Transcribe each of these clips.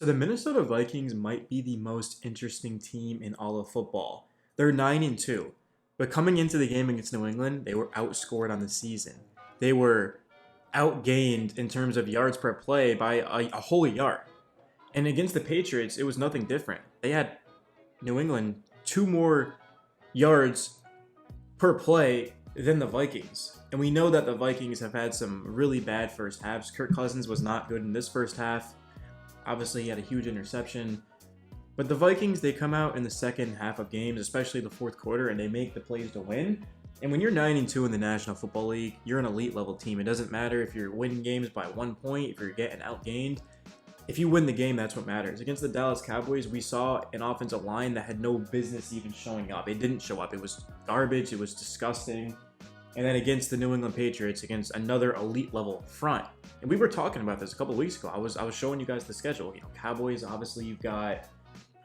So the Minnesota Vikings might be the most interesting team in all of football. They're 9-2, but coming into the game against New England, they were outscored on the season. They were outgained in terms of yards per play by a whole yard. And against the Patriots, it was nothing different. They had New England two more yards per play than the Vikings. And we know that the Vikings have had some really bad first halves. Kirk Cousins was not good in this first half. Obviously, he had a huge interception. But the Vikings, they come out in the second half of games, especially the fourth quarter, and they make the plays to win. And when you're 9-2 in the National Football League, you're an elite level team. It doesn't matter if you're winning games by 1 point, if you're getting outgained. If you win the game, that's what matters. Against the Dallas Cowboys, we saw an offensive line that had no business even showing up. It didn't show up. It was garbage. It was disgusting. And then against the New England Patriots, against another elite level front. And we were talking about this a couple weeks ago. I was showing you guys the schedule. You know, Cowboys, obviously you've got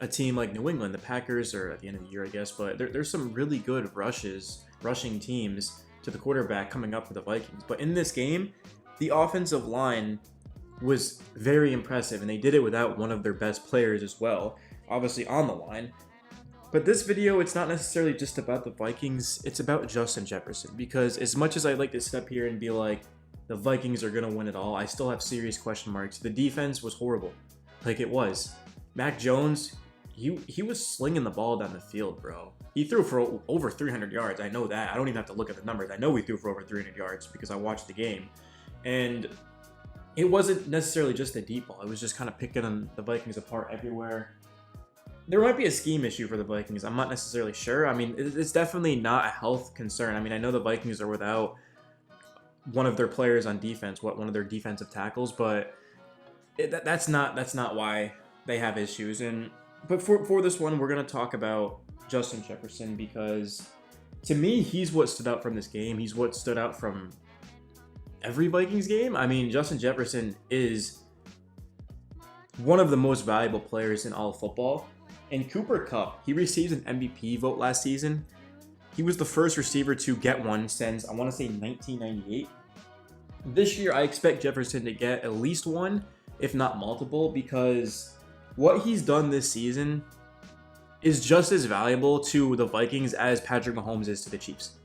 a team like New England. The Packers are at the end of the year, I guess. But there's some really good rushing teams to the quarterback coming up for the Vikings. But in this game, the offensive line was very impressive. And they did it without one of their best players as well, obviously on the line. But this video, it's not necessarily just about the Vikings, it's about Justin Jefferson. Because as much as I'd like to step here and be like, the Vikings are going to win it all, I still have serious question marks. The defense was horrible. Like it was. Mac Jones, he was slinging the ball down the field, bro. He threw for over 300 yards. I know that. I don't even have to look at the numbers. I know he threw for over 300 yards because I watched the game. And it wasn't necessarily just a deep ball. It was just kind of picking the Vikings apart everywhere. There might be a scheme issue for the Vikings. I'm not necessarily sure. I mean, it's definitely not a health concern. I mean, I know the Vikings are without one of their players on defense, one of their defensive tackles, but that's not why they have issues. But for this one, we're gonna talk about Justin Jefferson because to me, he's what stood out from this game. He's what stood out from every Vikings game. I mean, Justin Jefferson is one of the most valuable players in all of football. And Cooper Kupp, he received an MVP vote last season. He was the first receiver to get one since, I want to say, 1998. This year, I expect Jefferson to get at least one, if not multiple, because what he's done this season is just as valuable to the Vikings as Patrick Mahomes is to the Chiefs.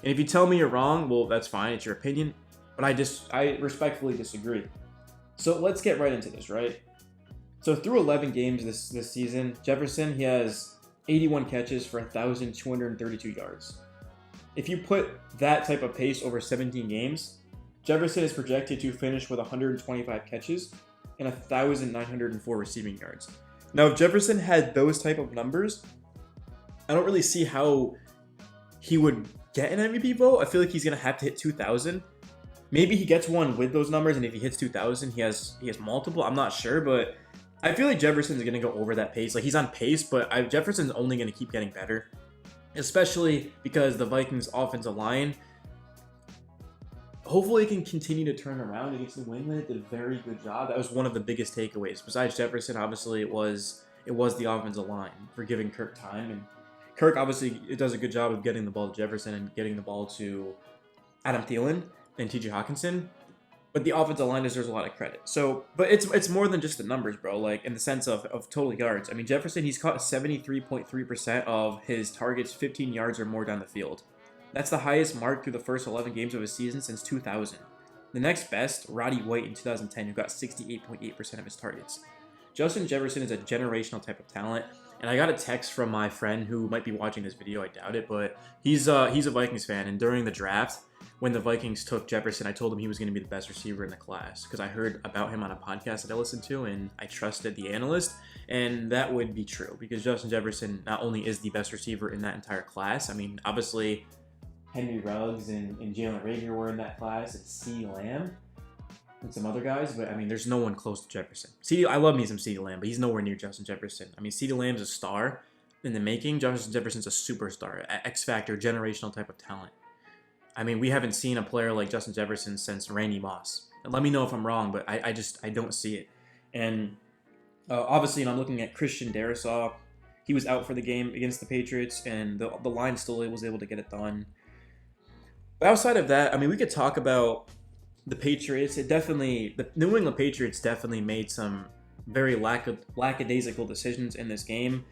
And if you tell me you're wrong, well, that's fine. It's your opinion. But I respectfully disagree. So let's get right into this, right? So through 11 games this season, Jefferson, he has 81 catches for 1,232 yards. If you put that type of pace over 17 games, Jefferson is projected to finish with 125 catches and 1,904 receiving yards. Now, if Jefferson had those type of numbers, I don't really see how he would get an MVP vote. I feel like he's going to have to hit 2,000. Maybe he gets one with those numbers, and if he hits 2,000, he has multiple. I'm not sure, but I feel like Jefferson's going to go over that pace. Like, he's on pace, but Jefferson's only going to keep getting better, especially because the Vikings' offensive line hopefully can continue to turn around against New England. It did a very good job. That was one of the biggest takeaways. Besides Jefferson, obviously, it was the offensive line for giving Kirk time. And Kirk, obviously, it does a good job of getting the ball to Jefferson and getting the ball to Adam Thielen and T.J. Hawkinson. But the offensive line deserves a lot of credit. So, but it's more than just the numbers, bro. Like, in the sense of total yards. I mean, Jefferson, he's caught 73.3% of his targets 15 yards or more down the field. That's the highest mark through the first 11 games of his season since 2000. The next best, Roddy White in 2010, who got 68.8% of his targets. Justin Jefferson is a generational type of talent. And I got a text from my friend who might be watching this video. I doubt it, but he's a Vikings fan. And during the draft, when the Vikings took Jefferson, I told him he was going to be the best receiver in the class because I heard about him on a podcast that I listened to, and I trusted the analyst, and that would be true because Justin Jefferson not only is the best receiver in that entire class. I mean, obviously, Henry Ruggs and Jalen Reagor were in that class, and CeeDee Lamb and some other guys, but I mean, there's no one close to Jefferson. I love me some CeeDee Lamb, but he's nowhere near Justin Jefferson. I mean, CeeDee Lamb's a star in the making. Justin Jefferson's a superstar, X Factor, generational type of talent. I mean, we haven't seen a player like Justin Jefferson since Randy Moss. And let me know if I'm wrong, but I don't see it. And obviously, I'm looking at Christian Darrisaw. He was out for the game against the Patriots, and the line still was able to get it done. But outside of that, I mean, we could talk about the Patriots. The New England Patriots definitely made some very lackadaisical decisions in this game.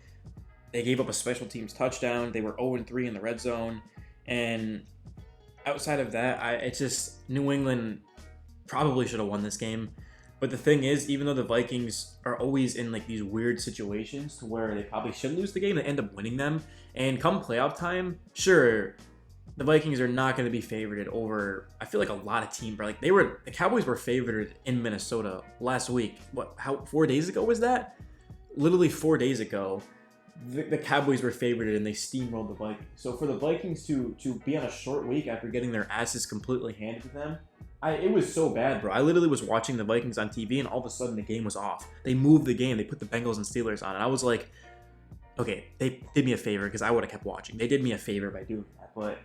They gave up a special teams touchdown. They were 0-3 in the red zone. And outside of that, it's just New England probably should have won this game. But the thing is, even though the Vikings are always in like these weird situations to where they probably should lose the game, they end up winning them. And come playoff time, sure, the Vikings are not going to be favored over, I feel like, a lot of teams. Like the Cowboys were favored in Minnesota last week. 4 days ago was that? Literally 4 days ago, the Cowboys were favored and they steamrolled the Vikings. So for the Vikings to be on a short week after getting their asses completely handed to them, it was so bad, bro. I literally was watching the Vikings on TV and all of a sudden the game was off. They moved the game. They put the Bengals and Steelers on. And I was like, okay, they did me a favor because I would have kept watching. They did me a favor by doing that. But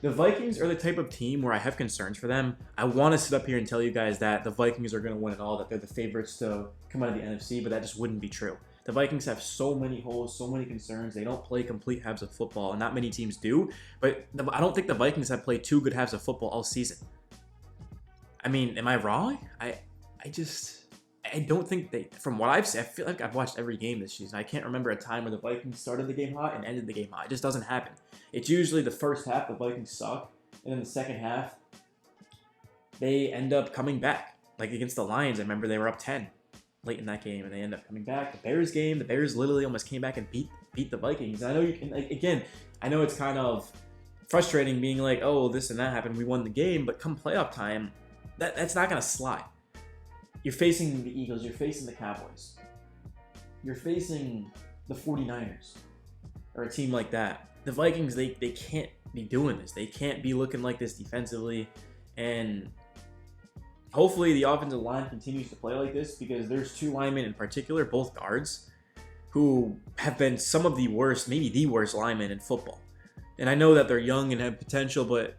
the Vikings are the type of team where I have concerns for them. I want to sit up here and tell you guys that the Vikings are going to win it all, that they're the favorites to come out of the NFC, but that just wouldn't be true. The Vikings have so many holes, so many concerns. They don't play complete halves of football, and not many teams do. But I don't think the Vikings have played 2 good halves of football all season. I mean, am I wrong? I don't think they, from what I've seen, I feel like I've watched every game this season. I can't remember a time where the Vikings started the game hot and ended the game hot. It just doesn't happen. It's usually the first half the Vikings suck, and then the second half they end up coming back. Like against the Lions, I remember they were up 10 late in that game, and they end up coming back. The Bears game, the Bears literally almost came back and beat the Vikings. And I know you can, like, again, I know it's kind of frustrating being like, oh, this and that happened, we won the game, but come playoff time, that's not going to slide. You're facing the Eagles, you're facing the Cowboys, you're facing the 49ers, or a team like that. The Vikings, they can't be doing this. They can't be looking like this defensively, and hopefully the offensive line continues to play like this, because there's 2 linemen in particular, both guards, who have been some of the worst, maybe the worst linemen in football. And I know that they're young and have potential, but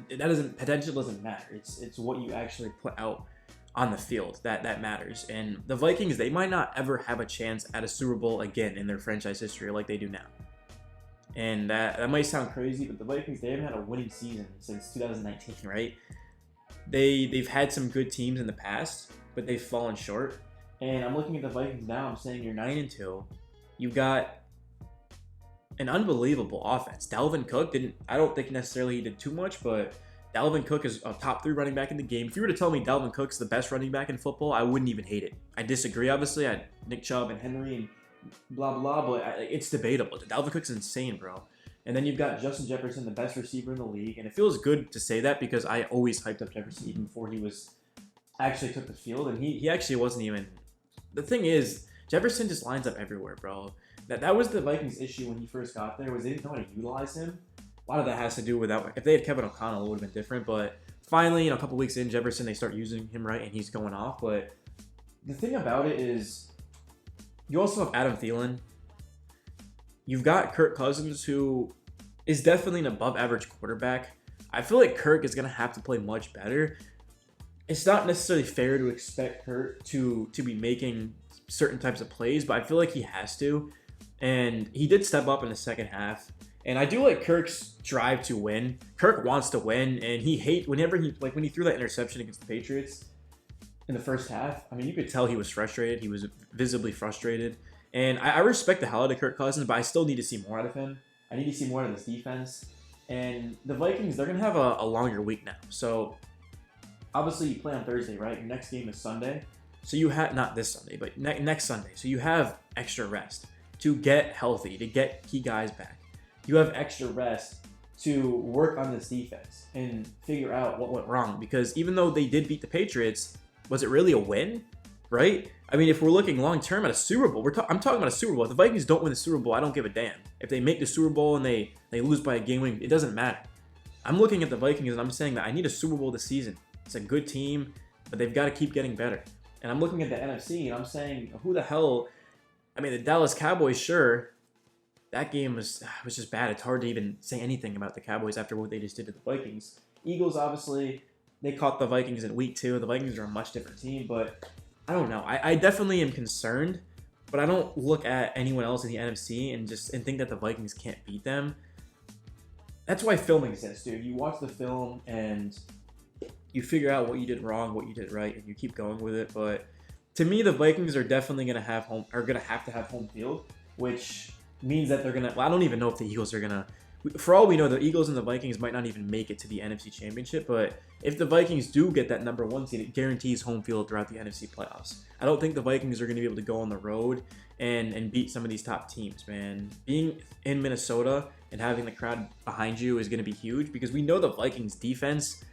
potential doesn't matter. It's what you actually put out on the field that matters. And the Vikings, they might not ever have a chance at a Super Bowl again in their franchise history like they do now. And that might sound crazy, but the Vikings, they haven't had a winning season since 2019, right? They've had some good teams in the past, but they've fallen short. And I'm looking at the Vikings now, I'm saying you're 9-2. You've got an unbelievable offense. Dalvin Cook I don't think necessarily he did too much, but Dalvin Cook is a top 3 running back in the game. If you were to tell me Dalvin Cook's the best running back in football, I wouldn't even hate it. I disagree, obviously. I had Nick Chubb and Henry and blah, blah, but it's debatable. Dalvin Cook's insane, bro. And then you've got Justin Jefferson, the best receiver in the league. And it feels good to say that because I always hyped up Jefferson even before he actually took the field. And he actually wasn't even... The thing is, Jefferson just lines up everywhere, bro. That was the Vikings' issue when he first got there, was they didn't know how to utilize him. A lot of that has to do with that. If they had Kevin O'Connell, it would have been different. But finally, a couple weeks in, Jefferson, they start using him right, and he's going off. But the thing about it is, you also have Adam Thielen. You've got Kirk Cousins, who is definitely an above-average quarterback. I feel like Kirk is going to have to play much better. It's not necessarily fair to expect Kirk to be making certain types of plays, but I feel like he has to. And he did step up in the second half. And I do like Kirk's drive to win. Kirk wants to win, and when he threw that interception against the Patriots in the first half, I mean, you could tell he was frustrated. He was visibly frustrated. And I respect the hell out of Kirk Cousins, but I still need to see more out of him. I need to see more out of this defense. And the Vikings, they're going to have a longer week now. So, obviously, you play on Thursday, right? Your next game is Sunday. So you have, not this Sunday, but next Sunday. So you have extra rest to get healthy, to get key guys back. You have extra rest to work on this defense and figure out what went wrong. Because even though they did beat the Patriots, was it really a win? Right? I mean, if we're looking long-term at a Super Bowl, I'm talking about a Super Bowl. If the Vikings don't win the Super Bowl, I don't give a damn. If they make the Super Bowl and they lose by a game winning, it doesn't matter. I'm looking at the Vikings and I'm saying that I need a Super Bowl this season. It's a good team, but they've got to keep getting better. And I'm looking at the NFC and I'm saying, who the hell... I mean, the Dallas Cowboys, sure, that game was just bad. It's hard to even say anything about the Cowboys after what they just did to the Vikings. Eagles, obviously, they caught the Vikings in week 2. The Vikings are a much different team, but I don't know. I definitely am concerned, but I don't look at anyone else in the NFC and think that the Vikings can't beat them. That's why film exists, dude. You watch the film and you figure out what you did wrong, what you did right, and you keep going with it. But To me, the Vikings are definitely gonna have to have home field, which means that they're gonna. Well, I don't even know if the Eagles are gonna. For all we know, the Eagles and the Vikings might not even make it to the NFC Championship. But if the Vikings do get that #1 seed, it guarantees home field throughout the NFC playoffs. I don't think the Vikings are gonna be able to go on the road and beat some of these top teams. Man, being in Minnesota and having the crowd behind you is gonna be huge because we know the Vikings defense.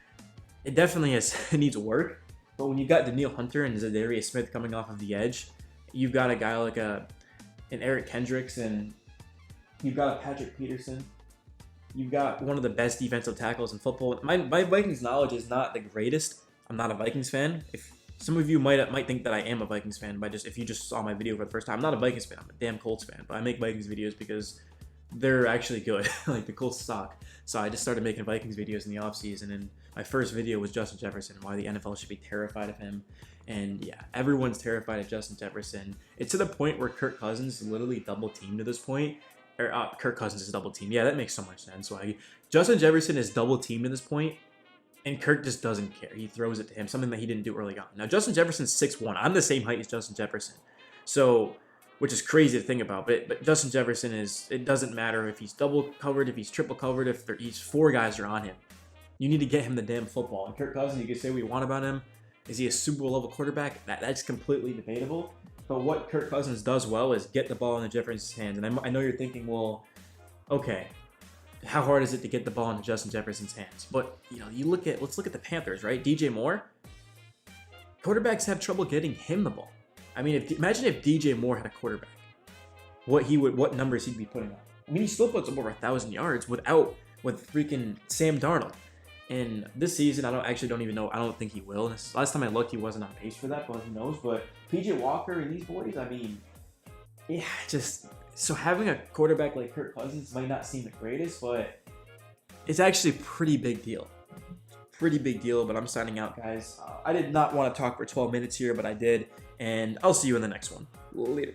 It definitely needs work. But when you got Daniil Hunter and Zadarius Smith coming off of the edge, you've got a guy like an Eric Kendricks, and you've got a Patrick Peterson. You've got one of the best defensive tackles in football. My Vikings knowledge is not the greatest. I'm not a Vikings fan. If some of you might think that I am a Vikings fan by if you just saw my video for the first time. I'm not a Vikings fan. I'm a damn Colts fan. But I make Vikings videos because they're actually good. Like, the Colts suck. So I just started making Vikings videos in the offseason, and my first video was Justin Jefferson, why the NFL should be terrified of him. And yeah, everyone's terrified of Justin Jefferson. It's to the point where Kirk Cousins is literally double teamed at this point. Or Kirk Cousins is double teamed. Yeah, that makes so much sense. Swaggy. Justin Jefferson is double teamed at this point, and Kirk just doesn't care. He throws it to him, something that he didn't do early on. Now, Justin Jefferson's 6'1". I'm the same height as Justin Jefferson. So, which is crazy to think about. But Justin Jefferson it doesn't matter if he's double covered, if he's triple covered, if each 4 guys are on him. You need to get him the damn football. And Kirk Cousins, you can say what you want about him. Is he a Super Bowl level quarterback? That's completely debatable. But what Kirk Cousins does well is get the ball in the Jefferson's hands. And I know you're thinking, well, okay, how hard is it to get the ball into Justin Jefferson's hands? But let's look at the Panthers, right? DJ Moore. Quarterbacks have trouble getting him the ball. I mean, imagine if DJ Moore had a quarterback, what numbers he'd be putting up. I mean, he still puts up over 1,000 yards with freaking Sam Darnold. And this season, don't even know. I don't think he will. Last time I looked, he wasn't on pace for that, but who knows? But PJ Walker and these boys, I mean, yeah, so having a quarterback like Kirk Cousins might not seem the greatest, but it's actually a pretty big deal. Pretty big deal, but I'm signing out, guys. I did not want to talk for 12 minutes here, but I did, and I'll see you in the next one. Later.